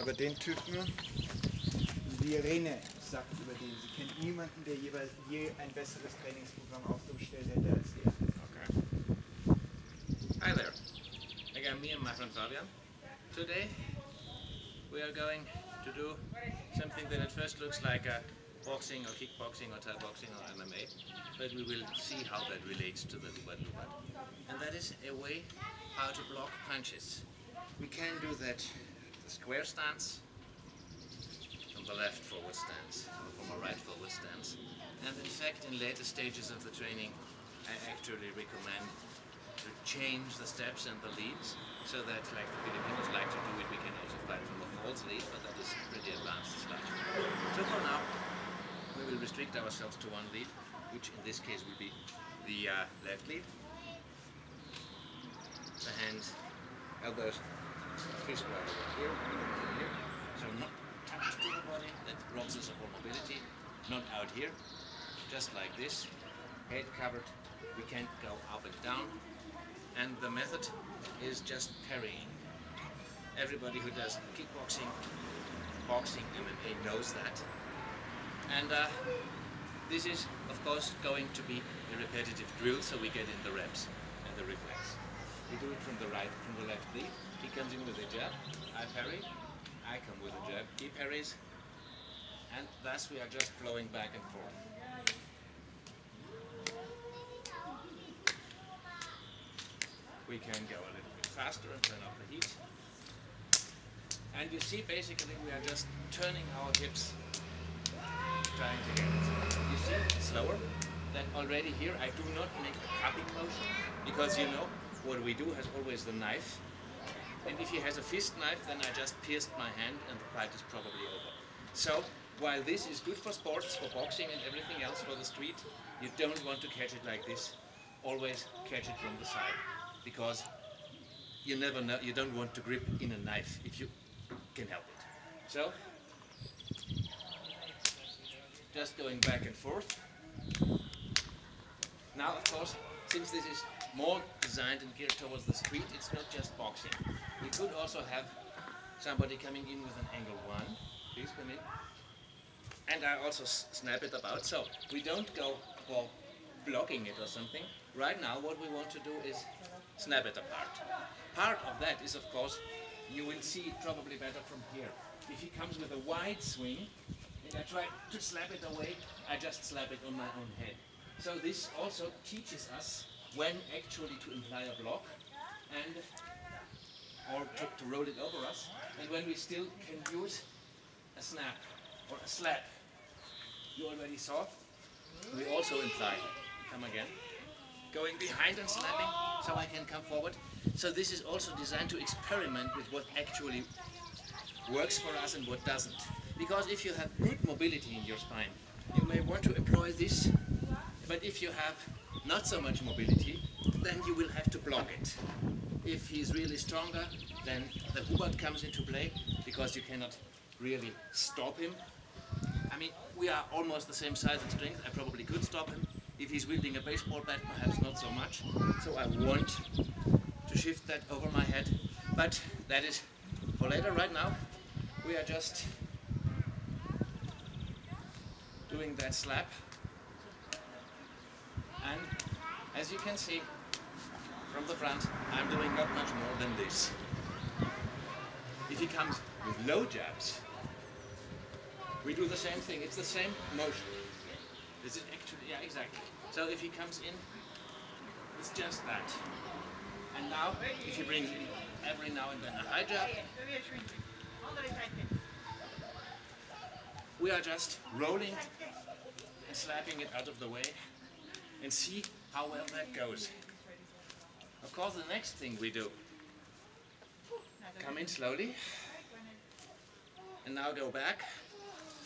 Aber den Typen, die Rene sagt über den, sie kennt niemanden, der jeweils je ein besseres Trainingsprogramm aufgestellt hätte als er. Okay. Hi there. Again, me and my friend Fabian. Today we are going to do something that at first looks like a boxing or kickboxing or Thai boxing or MMA, but we will see how that relates to the Hubud Lubud. And that is a way how to block punches. We can do that the square stance, from the left forward stance, or from a right forward stance. And in fact, in later stages of the training, I actually recommend to change the steps and the leads, so that, like the Filipinos like to do it, we can also fight from a false lead, but that is pretty advanced stuff. So for now, we will restrict ourselves to one lead, which in this case will be the left lead. The hands, elbows, fist right over here, here. So not touch to the body, that robs us of our mobility. Not out here, just like this, head covered. We can't go up and down. And the method is just parrying. Everybody who does kickboxing, boxing, MMA knows that. And this is, of course, going to be a repetitive drill, so we get in the reps and the reflex. We do it from the right, from the left lead. He comes in with a jab, I parry, I come with a jab, he parries, and thus we are just flowing back and forth. We can go a little bit faster and turn up the heat. And you see, basically, we are just turning our hips, trying to get it. You see, slower. That already here, I do not make a cupping motion, because you know, what we do has always the knife. And if he has a fist knife, then I just pierced my hand and the fight is probably over. So, while this is good for sports, for boxing and everything else for the street, you don't want to catch it like this. Always catch it from the side, because you never know, you don't want to grip in a knife if you can help it. So, just going back and forth. Now, of course, since this is more designed and geared towards the street, it's not just boxing. You could also have somebody coming in with an angle 1. Please come in. And I also snap it about. So we don't go for blocking it or something. Right now what we want to do is snap it apart. Part of that is, of course, you will see it probably better from here. If he comes with a wide swing and I try to slap it away, I just slap it on my own head. So this also teaches us when actually to imply a block and or to roll it over us, and when we still can use a snap or a slap. You already saw, we also imply, come again, going behind and slapping so I can come forward. So this is also designed to experiment with what actually works for us and what doesn't. Because if you have good mobility in your spine, you may want to employ this, but if you have not so much mobility, then you will have to block it. If he's really stronger, then the Hubud comes into play, because you cannot really stop him. I mean, we are almost the same size and strength. I probably could stop him. If he's wielding a baseball bat, perhaps not so much. So I want to shift that over my head. But that is for later. Right now, we are just doing that slap. And as you can see from the front, I'm doing not much more than this. If he comes with low jabs, we do the same thing. It's the same motion. This is actually, yeah, exactly. So if he comes in, it's just that. And now, if he brings in every now and then a high jab, we are just rolling and slapping it out of the way and see how well that goes. Of course, the next thing we do, come in slowly, and now go back.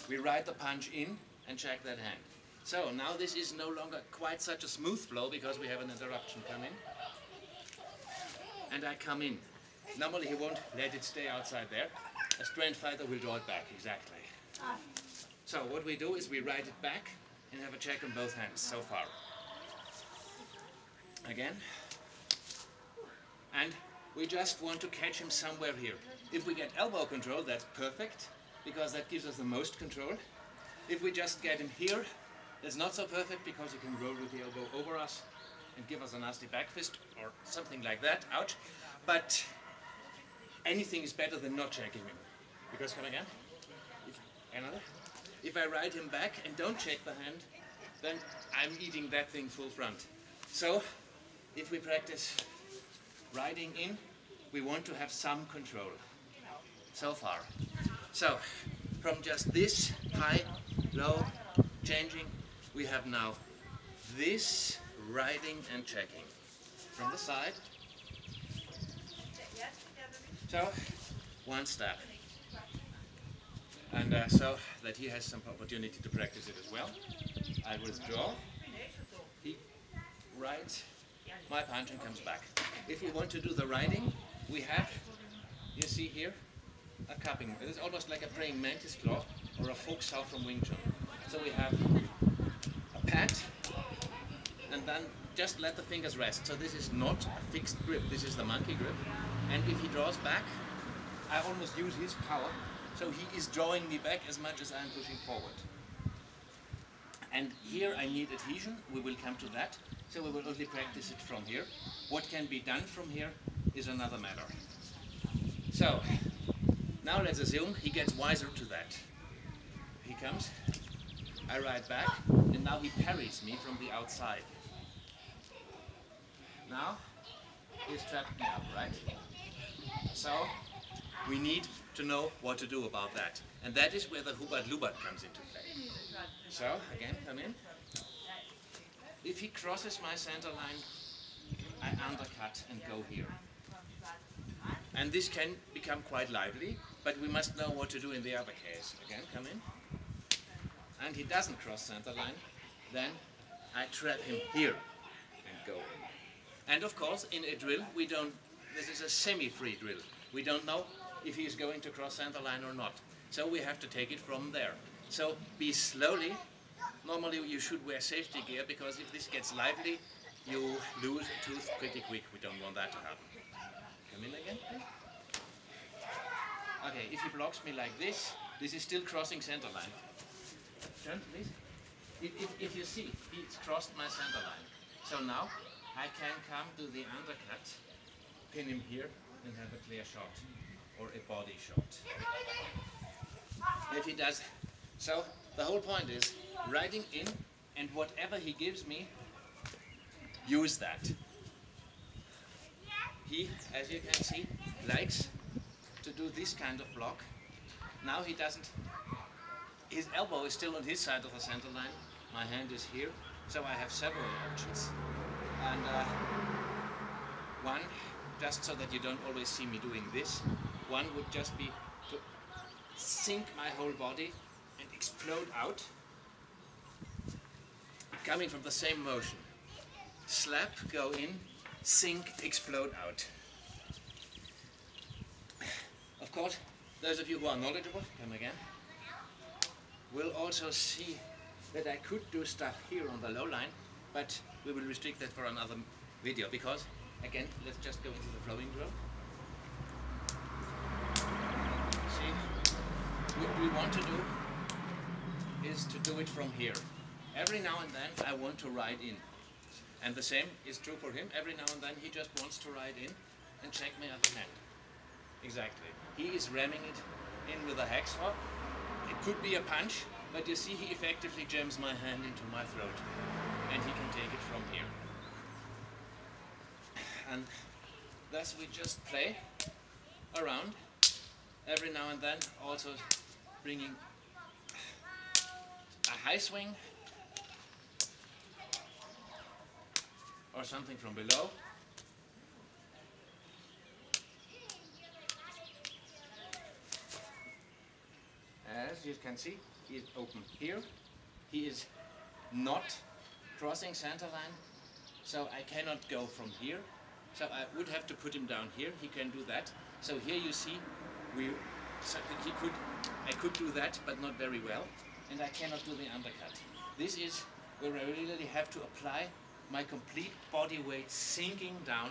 We ride the punch in and check that hand. So now this is no longer quite such a smooth flow, because we have an interruption come in. And I come in. Normally he won't let it stay outside there. A strength fighter will draw it back, exactly. So what we do is we ride it back and have a check on both hands so far. Again. And we just want to catch him somewhere here. If we get elbow control, that's perfect, because that gives us the most control. If we just get him here, it's not so perfect, because he can roll with the elbow over us and give us a nasty back fist or something like that. Ouch. But anything is better than not checking him. Because, come again? If I ride him back and don't check the hand, then I'm eating that thing full front. So, if we practice riding in, we want to have some control. So far. So, from just this, high, low, changing, we have now this, riding and checking. From the side. So, one step. And so that he has some opportunity to practice it as well. I withdraw. He rides. My punch and comes back. If we want to do the riding, we have, you see here, a cupping. It is almost like a praying mantis claw or a folk sow from Wing Chun. So we have a pat, and then just let the fingers rest. So this is not a fixed grip, this is the monkey grip. And if he draws back, I almost use his power, so he is drawing me back as much as I'm pushing forward. And here I need adhesion, we will come to that, so we will only practice it from here. What can be done from here is another matter. So, now let's assume he gets wiser to that. He comes, I ride back, and now he parries me from the outside. Now, he's trapped me up, right? So, we need to know what to do about that. And that is where the Hubud Lubud comes into play. So, again, come in. If he crosses my center line, I undercut and go here. And this can become quite lively, but we must know what to do in the other case. Again, come in. And he doesn't cross center line, then I trap him here and go in. And of course, in a drill, we don't, this is a semi-free drill. We don't know if he is going to cross center line or not. So we have to take it from there. So be slowly. Normally you should wear safety gear, because if this gets lively, you lose a tooth pretty quick. We don't want that to happen. Come in again, please. Okay, if he blocks me like this is still crossing center line. Turn, please. If you see, he's crossed my center line. So now I can come to the undercut, pin him here, and have a clear shot, or a body shot. If he does, so the whole point is riding in, and whatever he gives me, use that. He, as you can see, likes to do this kind of block. Now he doesn't, his elbow is still on his side of the center line, my hand is here, so I have several options. And one, just so that you don't always see me doing this, one would just be to sink my whole body and explode out, coming from the same motion. Slap, go in, sink, explode out. Of course, those of you who are knowledgeable, come again, will also see that I could do stuff here on the low line, but we will restrict that for another video, because, again, let's just go into the flowing drill. See, what we want to do is to do it from here. Every now and then I want to ride in. And the same is true for him. Every now and then he just wants to ride in and check my other hand. Exactly. He is ramming it in with a hack swap. It could be a punch, but you see he effectively jams my hand into my throat. And he can take it from here. And thus we just play around, every now and then also bringing a high swing or something from below. As you can see, he is open here. He is not crossing center line, so I cannot go from here. So I would have to put him down here. He can do that. So here you see, I could do that, but not very well, and I cannot do the undercut. This is where I really have to apply my complete body weight sinking down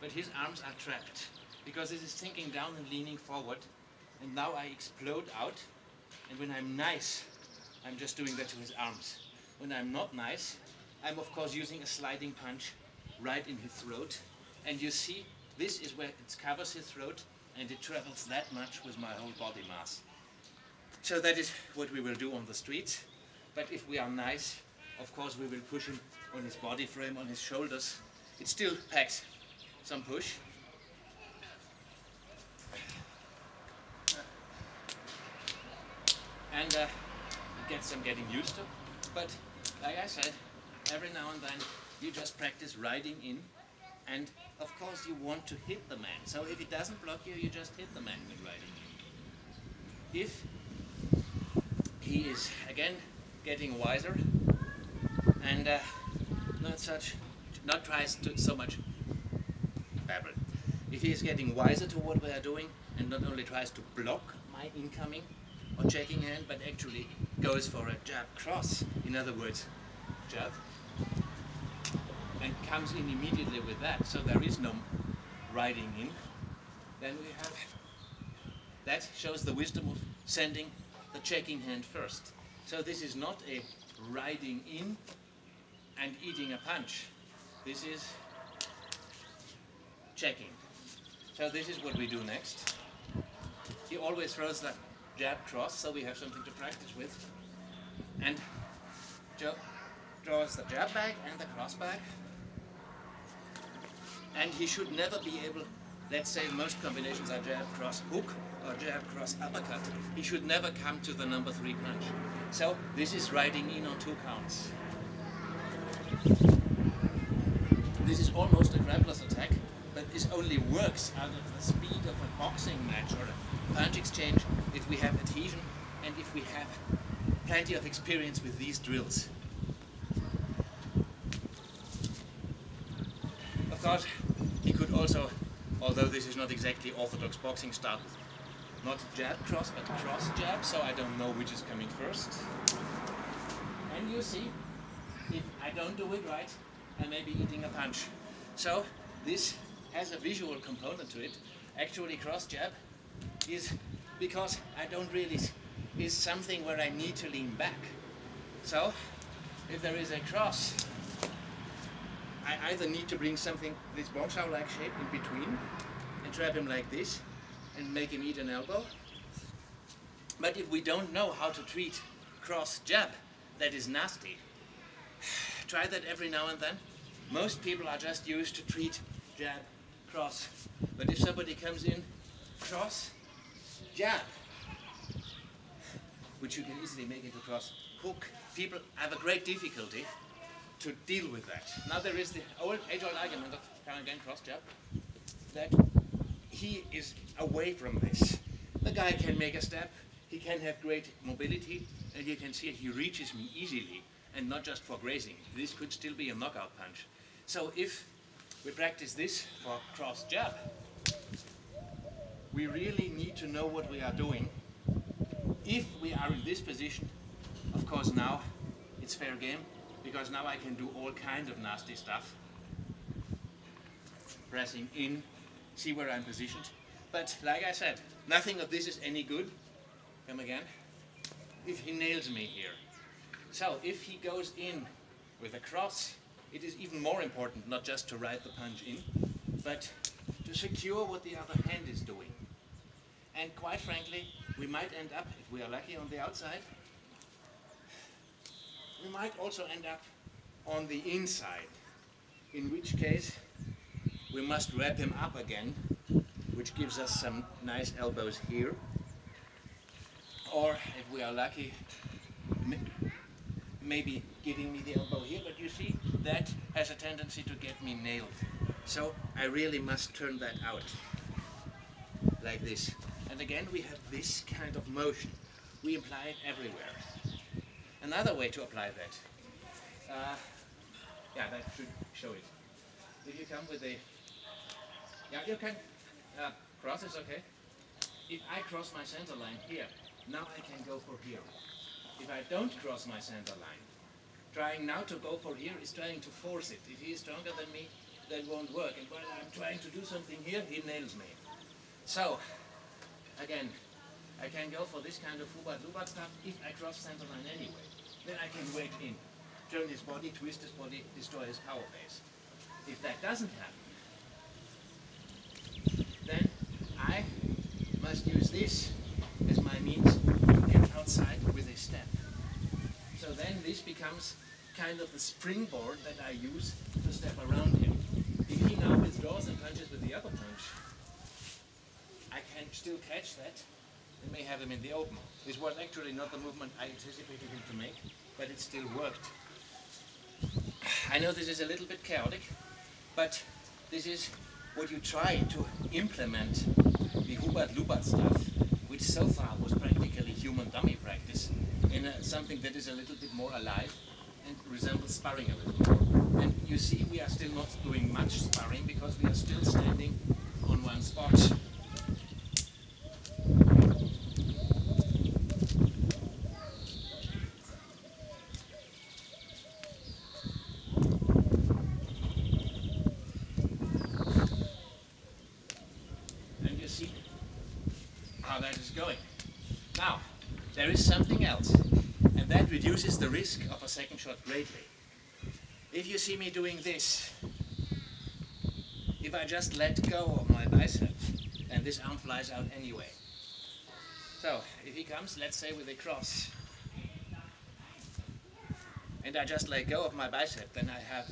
but his arms are trapped because this is sinking down and leaning forward, and now I explode out, and when I'm nice, I'm just doing that to his arms. When I'm not nice, I'm of course using a sliding punch right in his throat, and you see this is where it covers his throat and it travels that much with my whole body mass. So that is what we will do on the streets, but if we are nice, of course we will push him on his body frame, on his shoulders. It still packs some push. And it gets some getting used to. But like I said, every now and then you just practice riding in, and of course you want to hit the man. So if he doesn't block you, you just hit the man with riding in. If he is again getting wiser and not tries to so much babble. If he is getting wiser to what we are doing and not only tries to block my incoming or checking hand, but actually goes for a jab cross, in other words, jab, and comes in immediately with that, so there is no riding in, then we have, that shows the wisdom of sending the checking hand first. So this is not a riding in and eating a punch. This is checking. So this is what we do next. He always throws the jab cross, so we have something to practice with. And Joe draws the jab back and the cross back. And he should never be able, let's say most combinations are jab cross hook or jab cross uppercut. He should never come to the number 3 punch. So this is riding in on 2 counts. This is almost a grappler's attack, but this only works out of the speed of a boxing match or a punch exchange if we have adhesion and if we have plenty of experience with these drills. Of course, he could also, although this is not exactly orthodox boxing, start with not jab cross but cross jab, so I don't know which is coming first. And you see, if I don't do it right, I may be eating a punch. So this has a visual component to it. Actually, cross jab is, because I don't really, is something where I need to lean back. So if there is a cross, I either need to bring something, this bongshow-like shape in between, and trap him like this, and make him eat an elbow. But if we don't know how to treat cross jab, that is nasty. Try that every now and then. Most people are just used to treat jab, cross. But if somebody comes in, cross, jab, which you can easily make into cross hook, people have a great difficulty to deal with that. Now there is the age-old argument of again cross jab, that he is away from this. The guy can make a step, he can have great mobility, and you can see he reaches me easily, and not just for grazing. This could still be a knockout punch. So if we practice this for cross jab, we really need to know what we are doing. If we are in this position, of course now it's fair game, because now I can do all kinds of nasty stuff. Pressing in, see where I'm positioned. But like I said, nothing of this is any good. Come again. If he nails me here. So if he goes in with a cross, it is even more important not just to ride the punch in, but to secure what the other hand is doing. And quite frankly, we might end up, if we are lucky, on the outside. We might also end up on the inside, in which case we must wrap him up again, which gives us some nice elbows here. Or if we are lucky, maybe giving me the elbow here, but you see, that has a tendency to get me nailed. So I really must turn that out, like this. And again, we have this kind of motion. We apply it everywhere. Another way to apply that, yeah, that should show it. If you come with a, yeah, you can, cross is okay. If I cross my center line here, now I can go for here. If I don't cross my center line, trying now to go for here is trying to force it. If he is stronger than me, that won't work. And while I'm trying to do something here, he nails me. So, again, I can go for this kind of Hubud Lubud stuff if I cross center line anyway. Then I can wait in, turn his body, twist his body, destroy his power base. If that doesn't happen, then I must use this as my means to get outside with a step. So then this becomes kind of the springboard that I use to step around him. If he now withdraws and punches with the upper punch, I can still catch that and may have him in the open. This was actually not the movement I anticipated him to make, but it still worked. I know this is a little bit chaotic, but this is what you try to implement the Hubud Lubud stuff, which so far was practically human dummy practice, in something that is a little bit more alive and resembles sparring a little more. And you see, we are still not doing much sparring because we are still standing on one spot. And you see how that is going. Now, there is something else, and that reduces the risk of a second shot greatly. If you see me doing this, if I just let go of my bicep, and this arm flies out anyway. So, if he comes, let's say with a cross, and I just let go of my bicep, then I have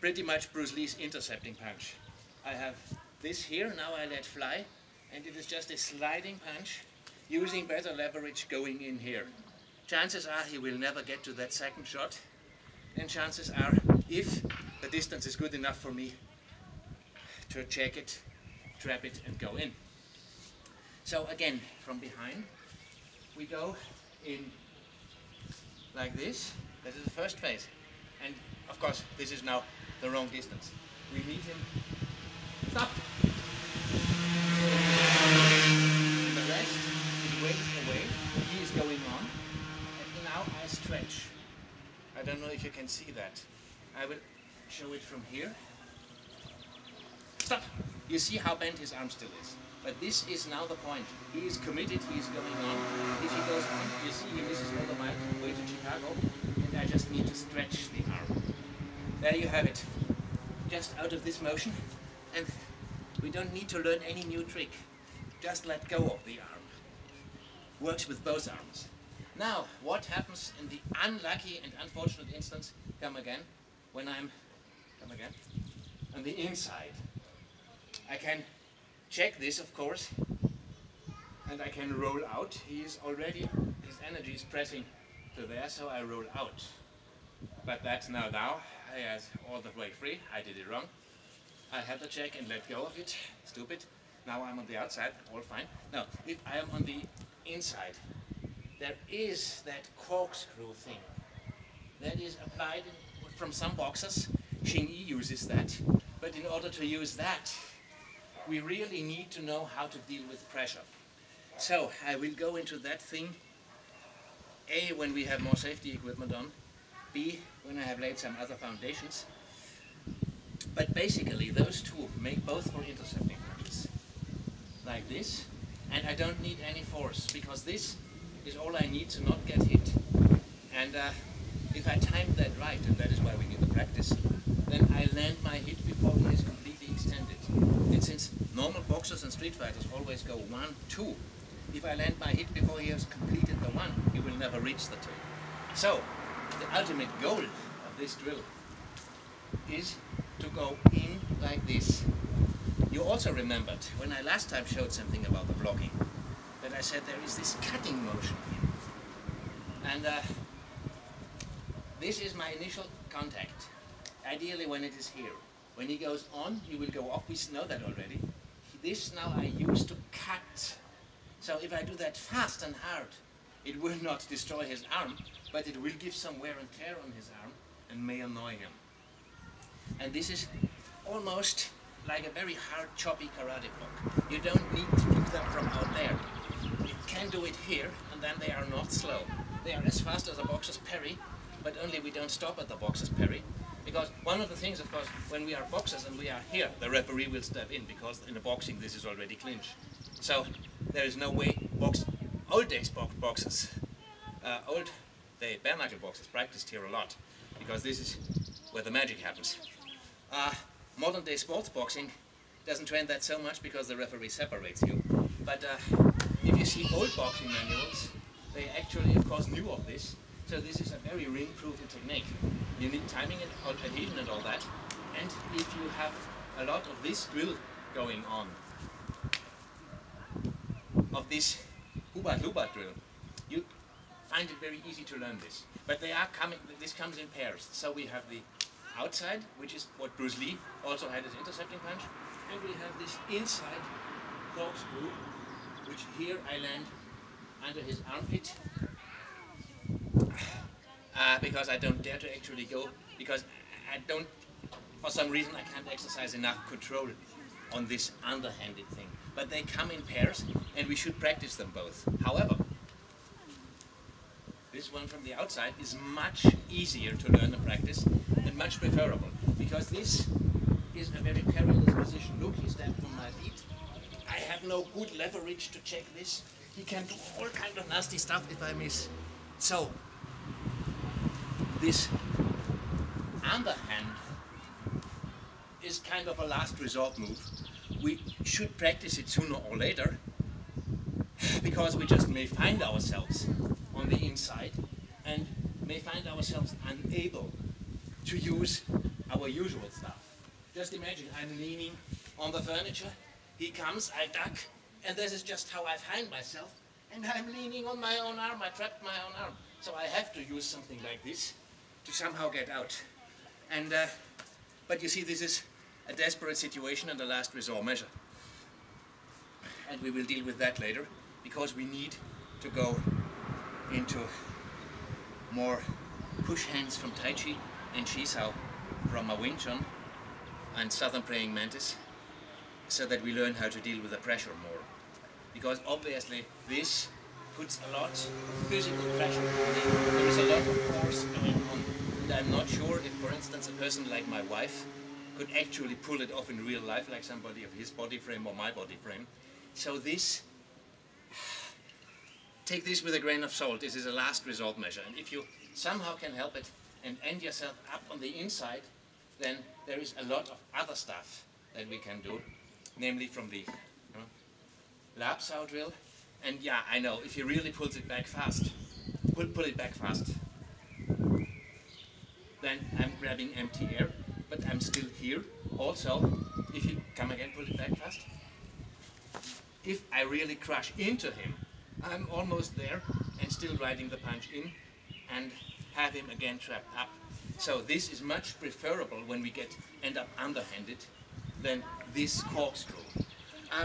pretty much Bruce Lee's intercepting punch. I have this here, now I let fly, and it is just a sliding punch, using better leverage going in here. Chances are he will never get to that second shot, and chances are, if the distance is good enough for me to check it, trap it and go in. So again, from behind, we go in like this. This is the first phase. And of course, this is now the wrong distance. We meet him, stop. And the rest is waiting away. He is going on. And now I stretch. I don't know if you can see that. I will show it from here. Stop! You see how bent his arm still is. But this is now the point. He is committed, he is going on. If he goes on, you see he misses all the mile way to Chicago, and I just need to stretch the arm. There you have it. Just out of this motion, and we don't need to learn any new trick. Just let go of the arm. Works with both arms. Now, what happens in the unlucky and unfortunate instance, come again, when I'm, on the inside. I can check this, of course, and I can roll out. He is already, his energy is pressing to there, so I roll out. But that's now, he is all the way free. I did it wrong. I had to check and let go of it. Stupid. Now I'm on the outside, all fine. Now, if I am on the inside, there is that corkscrew thing that is applied from some boxers. Xing Yi uses that. But in order to use that, we really need to know how to deal with pressure. So I will go into that thing, A, when we have more safety equipment on, B, when I have laid some other foundations. But basically those two make both for intercepting punches. Like this, and I don't need any force, because this is all I need to not get hit. And if I time that right, and that is why we need the practice, then I land my hit before he is completely extended. And since normal boxers and street fighters always go 1, 2, if I land my hit before he has completed the 1, he will never reach the 2. So, the ultimate goal of this drill is to go in like this. You also remembered, when I last time showed something about the blocking, that I said there is this cutting motion here. And this is my initial contact. Ideally when it is here. When he goes on, he will go off. We know that already. This now I use to cut. So if I do that fast and hard, it will not destroy his arm, but it will give some wear and tear on his arm and may annoy him. And this is almost like a very hard, choppy karate block. You don't need to do them from out there. You can do it here, and then they are not slow. They are as fast as a boxer's parry, but only we don't stop at the boxer's parry. Because one of the things, of course, when we are boxers and we are here, the referee will step in because in the boxing this is already clinch. So there is no way old days boxers, old day bare knuckle boxers practiced here a lot because this is where the magic happens. Modern day sports boxing doesn't train that so much because the referee separates you. But if you see old boxing manuals, they actually, of course, knew of this. So this is a very ring-proven technique. You need timing and adhesion and all that. And if you have a lot of this drill going on, of this Hubud Lubud drill, you find it very easy to learn this. But they are coming, this comes in pairs. So we have the outside, which is what Bruce Lee also had as intercepting punch. And we have this inside corkscrew, which here I land under his armpit. Because I don't dare to actually go, because I don't, for some reason I can't exercise enough control on this underhanded thing. But they come in pairs and we should practice them both. However, this one from the outside is much easier to learn and practice and much preferable because this is a very perilous position. Look, he stepped on my feet. I have no good leverage to check this. He can do all kind of nasty stuff if I miss. So, this underhand is kind of a last resort move. We should practice it sooner or later because we just may find ourselves on the inside and may find ourselves unable to use our usual stuff. Just imagine I'm leaning on the furniture, he comes, I duck, and this is just how I find myself, and I'm leaning on my own arm, I trapped my own arm. So I have to use something like this to somehow get out. And but you see, this is a desperate situation and a last resort measure. And we will deal with that later, because we need to go into more push hands from Tai Chi and Chi Sao from a Wing Chun and Southern Praying Mantis, so that we learn how to deal with the pressure more. Because obviously this puts a lot of physical pressure on me. There is a lot of force going on, and I'm not sure if, for instance, a person like my wife could actually pull it off in real life, like somebody of his body frame or my body frame. So this, take this with a grain of salt. This is a last resort measure, and if you somehow can help it and end yourself up on the inside, then there is a lot of other stuff that we can do, namely from the lap sao drill. And yeah, I know, if he really pulls it back fast, pull it back fast, then I'm grabbing empty air, but I'm still here. Also, if you come again, pull it back fast. If I really crush into him, I'm almost there and still riding the punch in and have him again trapped up. So this is much preferable when we end up underhanded than this corkscrew.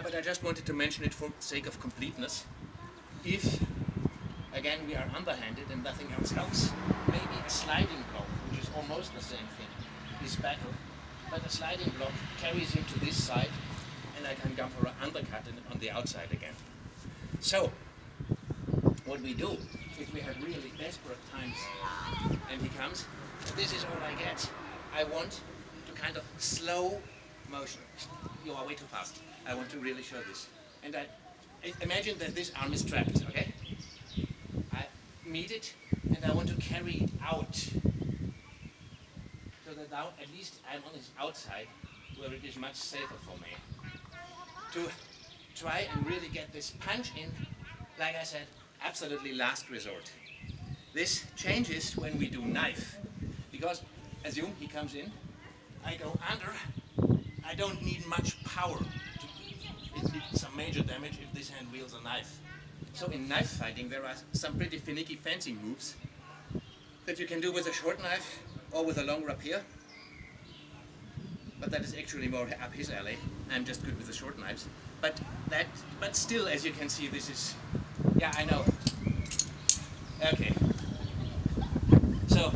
But I just wanted to mention it for the sake of completeness. If, again, we are underhanded and nothing else helps, maybe a sliding block, which is almost the same thing, is better. But a sliding block carries him to this side, and I can go for an undercut on the outside again. So, what we do, if we have really desperate times, and he comes, this is all I get. I want to kind of slow motion. You are way too fast. I want to really show this. And I imagine that this arm is trapped, okay? I meet it, and I want to carry it out. So that now, at least I'm on his outside, where it is much safer for me. To try and really get this punch in, like I said, absolutely last resort. This changes when we do knife. Because, assume he comes in, I go under, I don't need much power. It needs some major damage if this hand wields a knife. So in knife fighting there are some pretty finicky fencing moves that you can do with a short knife or with a long rapier. But that is actually more up his alley. I'm just good with the short knives. But still, as you can see, this is, yeah, I know. Okay. So,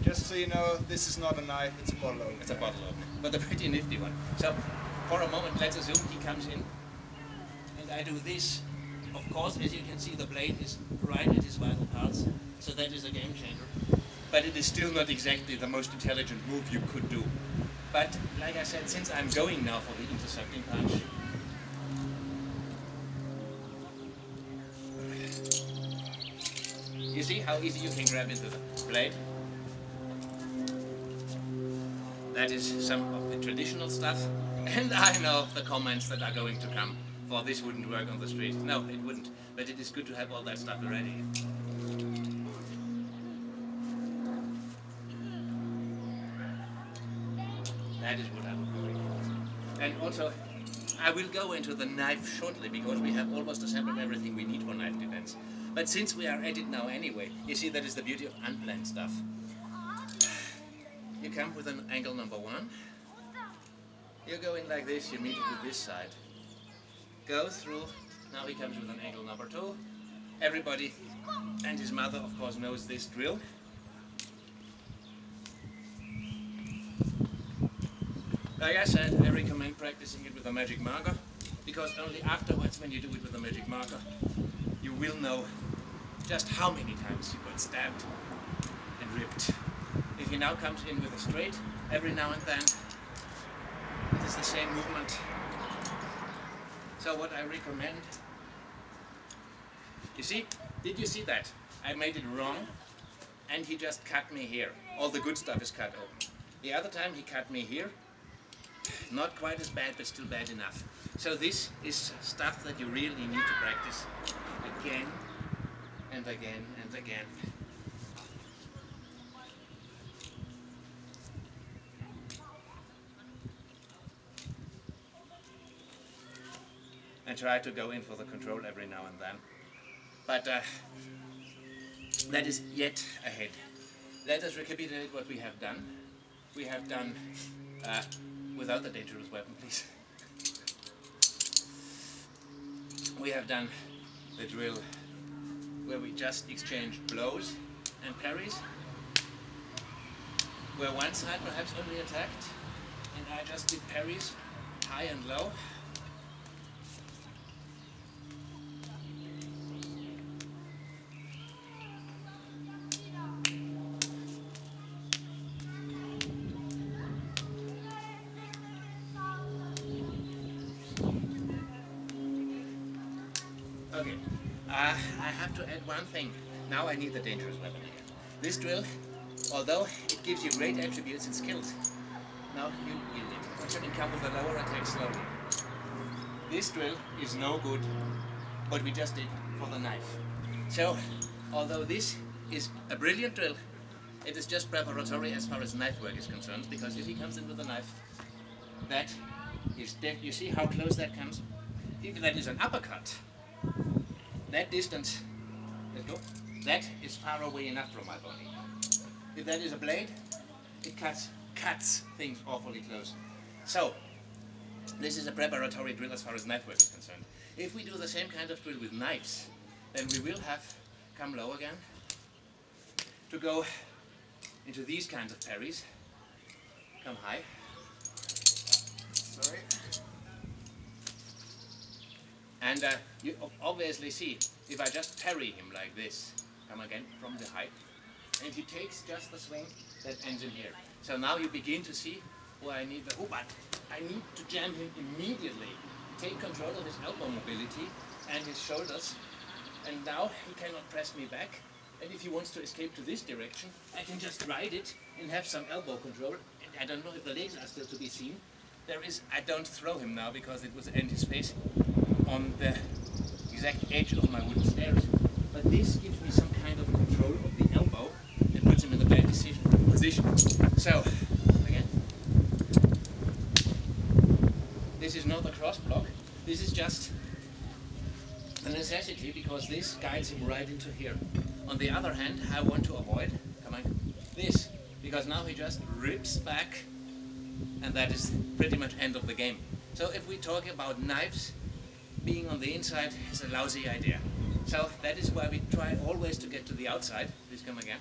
just so you know, this is not a knife, it's a bottle opener. It's a bottle opener, but a pretty nifty one. So, for a moment, let's assume he comes in, and I do this. Of course, as you can see, the blade is right at his vital parts, so that is a game changer. but it is still not exactly the most intelligent move you could do. But like I said, since I'm going now for the intercepting punch, you see how easy you can grab into the blade? That is some of the traditional stuff. And I know the comments that are going to come for this wouldn't work on the street. No, it wouldn't. But it is good to have all that stuff already. That is what I would do. And also, I will go into the knife shortly because we have almost assembled everything we need for knife defense. But since we are at it now anyway, you see that is the beauty of unplanned stuff. You come with an angle number 1. You go in like this, you meet it with this side. Go through, now he comes with an angle number 2. Everybody and his mother of course knows this drill. Like I said, I recommend practicing it with a magic marker, because only afterwards when you do it with a magic marker, you will know just how many times you got stabbed and ripped. If he now comes in with a straight, every now and then, it is the same movement. So what I recommend, you see, did you see that? I made it wrong and he just cut me here. All the good stuff is cut open. The other time he cut me here, not quite as bad, but still bad enough. So this is stuff that you really need to practice again and again and again. And try to go in for the control every now and then. But that is yet ahead. Let us recapitulate what we have done. We have done, without the dangerous weapon please. We have done the drill where we just exchanged blows and parries, where one side perhaps only attacked and I just did parries high and low. Okay, I have to add one thing. Now I need the dangerous weapon again. This drill, although it gives you great attributes and skills, now you wield it. What should come with the lower attack slowly? This drill is no good, what we just did for the knife. So, although this is a brilliant drill, it is just preparatory as far as knife work is concerned, because if he comes in with a knife, that is dead. You see how close that comes? If that is an uppercut, that distance, let's go, that is far away enough from my body. If that is a blade, it cuts things awfully close. So, this is a preparatory drill as far as knife work is concerned. If we do the same kind of drill with knives, then we will have, come low again, to go into these kinds of parries, come high, sorry. And you obviously see, if I just parry him like this, come again from the height, and he takes just the swing that ends in here. So now you begin to see where I need the Hubud. I need to jam him immediately, take control of his elbow mobility and his shoulders, and now he cannot press me back. And if he wants to escape to this direction, I can just ride it and have some elbow control. And I don't know if the legs are still to be seen. There is, I don't throw him now because it was end his face on the exact edge of my wooden stairs. But this gives me some kind of control of the elbow and puts him in the bad position. So, again, this is not a cross block. This is just a necessity because this guides him right into here. On the other hand, I want to avoid, come on, this, because now he just rips back and that is pretty much end of the game. So if we talk about knives, being on the inside is a lousy idea. So that is why we try always to get to the outside, please come again,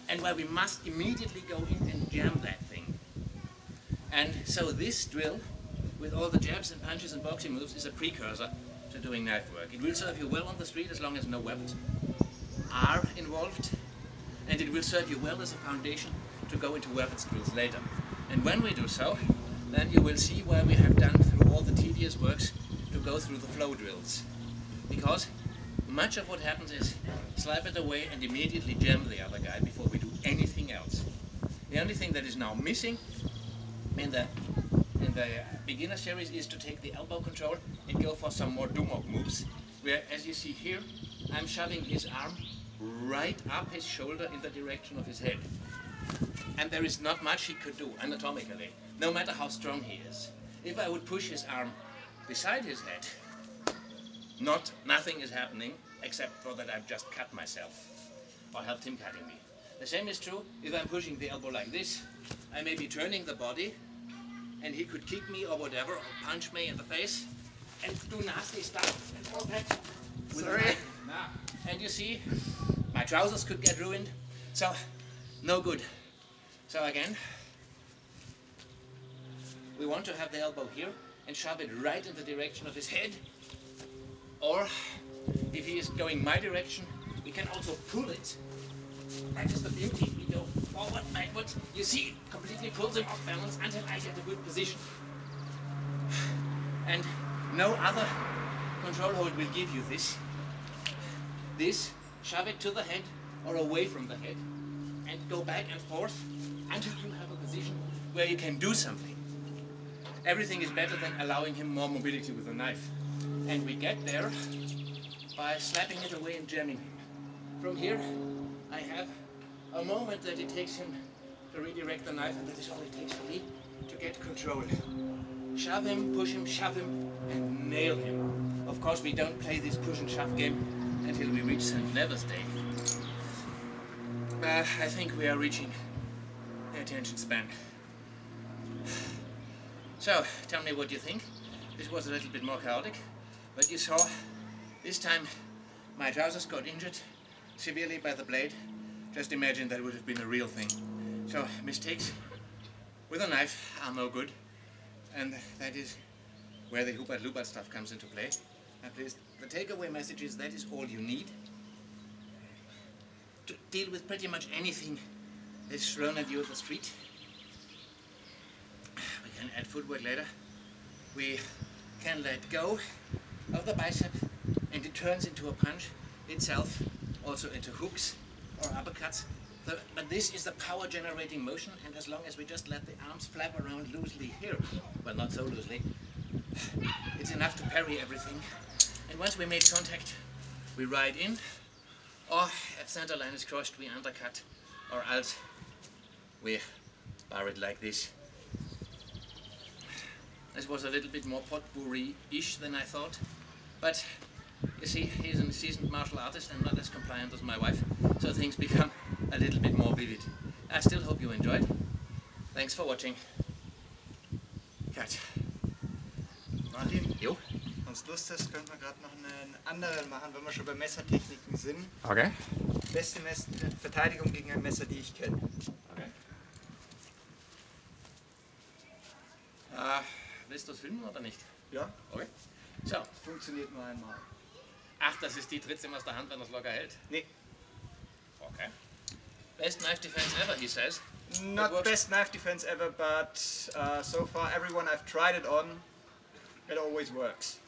and why we must immediately go in and jam that thing. And so this drill, with all the jabs and punches and boxing moves, is a precursor to doing knife work. It will serve you well on the street as long as no weapons are involved. and it will serve you well as a foundation to go into weapon skills later. And when we do so, then you will see why we have done through all the tedious works to go through the flow drills. Because much of what happens is slap it away and immediately jam the other guy before we do anything else. The only thing that is now missing in the beginner series is to take the elbow control and go for some more dumok moves, where, as you see here, I'm shoving his arm right up his shoulder in the direction of his head. And there is not much he could do anatomically, no matter how strong he is. If I would push his arm beside his head, nothing is happening except for that I've just cut myself or helped him cutting me. The same is true if I'm pushing the elbow like this. I may be turning the body and he could kick me or whatever, or punch me in the face and do nasty stuff and all that. Sorry. And you see, my trousers could get ruined, so no good. So again, we want to have the elbow here and shove it right in the direction of his head. Or, if he is going my direction, we can also pull it. That is the beauty. We go forward, backwards. You see, it completely pulls him off balance until I get a good position. And no other control hold will give you this. This, shove it to the head or away from the head and go back and forth until you have a position where you can do something. Everything is better than allowing him more mobility with a knife. And we get there by slapping it away and jamming him. From here, I have a moment that it takes him to redirect the knife, and that is all it takes for me to get control. Shove him, push him, shove him, and nail him. Of course, we don't play this push and shove game until we reach St. Never's Day. But I think we are reaching the attention span. So, tell me what you think. This was a little bit more chaotic, but you saw this time my trousers got injured severely by the blade. Just imagine that would have been a real thing. So, mistakes with a knife are no good, and that is where the Hubud Lubud stuff comes into play. And please, the takeaway message is that is all you need to deal with pretty much anything that's thrown at you at the street. We can add footwork later. We can let go of the bicep and it turns into a punch itself, also into hooks or uppercuts. But this is the power generating motion, and as long as we just let the arms flap around loosely here, well, not so loosely, it's enough to parry everything. And once we made contact, we ride in, or if center line is crossed, we undercut, or else we bar it like this. This was a little bit more potpourri-ish than I thought, but you see, he's a seasoned martial artist and not as compliant as my wife, so things become a little bit more vivid. I still hope you enjoyed. Thanks for watching. Cut. Martin, Jo. wenn es Lust ist, könnten wir gerade noch einen anderen machen, wenn wir schon bei Messertechniken sind. Okay. Beste Verteidigung gegen ein Messer, die ich kenne. Okay. Willst du es filmen oder nicht? Ja, Okay. So. das funktioniert nur einmal. Ach, das ist die tritt's ihm aus der Hand, wenn er es locker hält? Nee, Okay. Best knife defense ever, he says. not best knife defense ever, but so far everyone I've tried it on, it always works.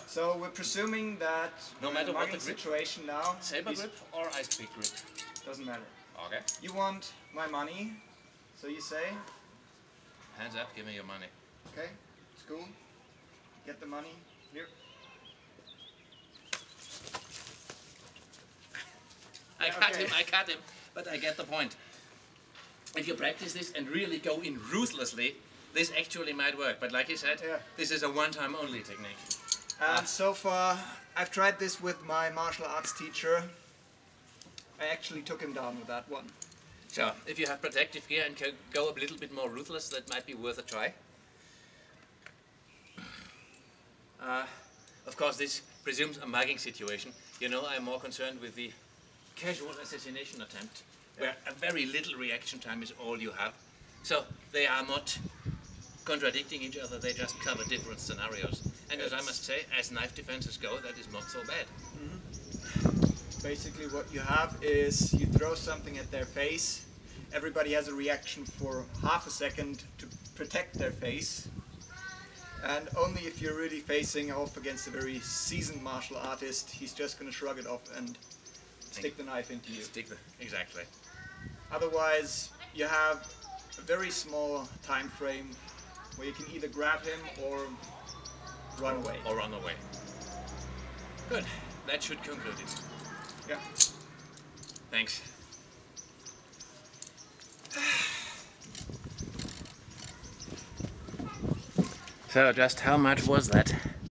So we're presuming that No matter what the grip? situation now, Saber grip or ice pick grip? doesn't matter. Okay. You want my money, so you say, Hands up, give me your money. okay, it's cool. Get the money here. I cut him, but I get the point. If you practice this and really go in ruthlessly, this actually might work. But like he said, Yeah. this is a one-time only technique. And so far, I've tried this with my martial arts teacher. I actually took him down with that one. So, if you have protective gear and can go a little bit more ruthless, that might be worth a try. Of course, this presumes a mugging situation. You know, I'm more concerned with the casual assassination attempt, where a very little reaction time is all you have. So, they are not contradicting each other, they just cover different scenarios. And as I must say, as knife defenses go, that is not so bad. Basically what you have is you throw something at their face. Everybody has a reaction for half a second to protect their face. And only if you're really facing off against a very seasoned martial artist, he's just going to shrug it off and stick the knife into you. Exactly. Otherwise, you have a very small time frame where you can either grab him or run away. Good. That should conclude it. Yeah. Thanks. So, just how much was that?